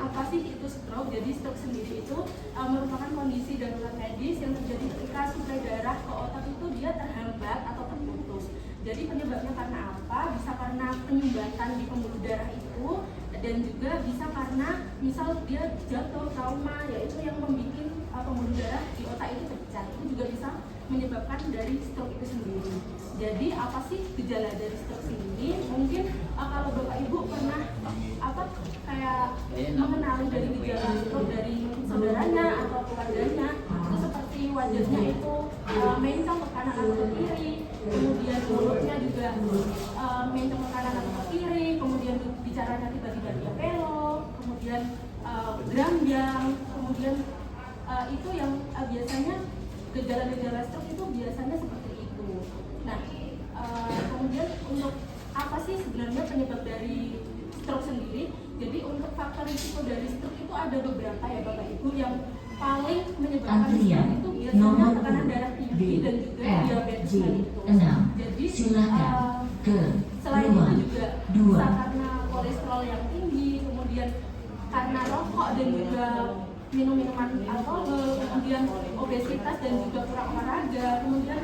apa sih itu stroke? Jadi stroke sendiri itu merupakan kondisi darurat medis yang terjadi ketika suplai darah ke otak itu dia terhambat atau terputus. Jadi penyebabnya karena apa? Bisa karena penyumbatan di pembuluh darah itu, dan juga bisa karena misal dia jatuh trauma, yaitu yang membuat pembuluh darah di otak itu pecah. Itu juga bisa menyebabkan dari stroke itu sendiri. Jadi apa sih gejala dari stroke sendiri? Mungkin kalau Bapak Ibu pernah kayak mengenali dari gejala stroke dari saudaranya atau keluarganya, itu seperti wajahnya itu mencong ke kanan atau ke kiri, kemudian mulutnya juga mencong ke kanan atau ke kiri, kemudian bicaranya tiba-tiba dia belok, kemudian gerambyang, kemudian itu yang biasanya gejala-gejala stroke itu biasanya seperti itu. Nah, kemudian untuk apa sih sebenarnya penyebab dari stroke sendiri? Jadi untuk faktor risiko dari stroke itu ada beberapa ya Bapak Ibu. Yang paling menyebabkan stroke itu biasanya tekanan darah tinggi dan juga diabetes mellitus. Jadi selain itu juga bisa karena kolesterol yang tinggi, kemudian karena rokok dan juga minum minuman alkohol, kemudian obesitas dan juga kurang olahraga, kemudian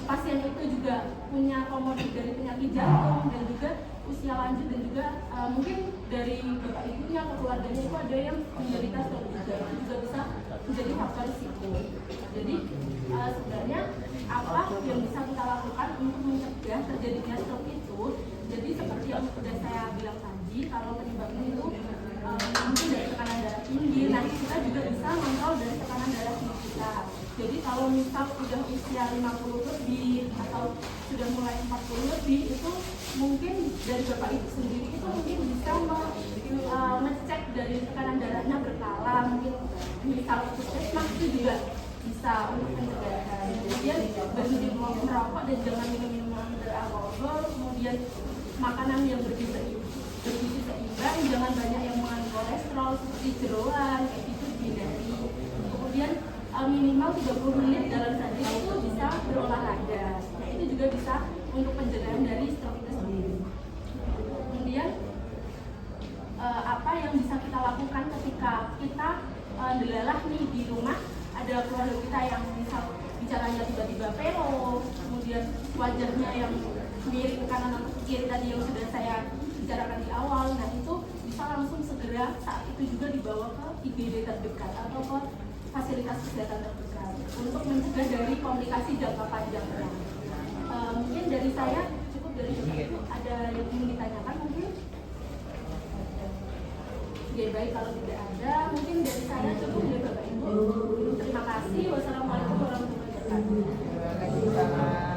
pasien itu juga punya komorbid dari penyakit jantung dan juga usia lanjut, dan juga mungkin dari bapak ibunya atau keluarganya itu ada yang menderita stroke juga bisa menjadi faktor risiko. Jadi sebenarnya apa yang bisa kita lakukan untuk mencegah terjadinya stroke itu? Jadi seperti yang sudah saya bilang tadi, kalau penyebabnya itu mungkin dari tekanan darah tinggi. Nah, kita juga bisa kontrol dari tekanan darah tinggi kita. Jadi kalau misal sudah usia 50 lebih atau sudah mulai 40 lebih, itu mungkin dari bapak ibu sendiri itu mungkin bisa ngecek dari tekanan darahnya berkala, mungkin misal puskesmas itu juga bisa untuk pencegahan. Kemudian berhenti merokok dan jangan minum minuman beralkohol, kemudian makanan yang bergizi seimbang, jangan banyak yang mengandung kolesterol seperti jeroan, kayak gitu dihindari. Kemudian minimal 30 menit dalam sehari itu bisa berolahraga. Nah, itu juga bisa untuk pencegahan dari stroke itu sendiri. Kemudian apa yang bisa kita lakukan ketika kita delalah nih di rumah, ada keluarga kita yang misal bicaranya tiba-tiba pelo, kemudian wajahnya yang miring ke kanan atau ke kiri tadi yang sudah saya bicarakan di awal. Nah, itu bisa langsung segera saat itu juga dibawa ke IGD terdekat atau ke fasilitas kesehatan terdekat untuk mencegah dari komplikasi jangka panjangnya. Mungkin dari saya cukup, dari itu ada yang ingin ditanyakan mungkin? Ya baik, kalau tidak ada mungkin dari saya cukup ya Bapak Ibu. Terima kasih. Wassalamualaikum warahmatullahi wabarakatuh.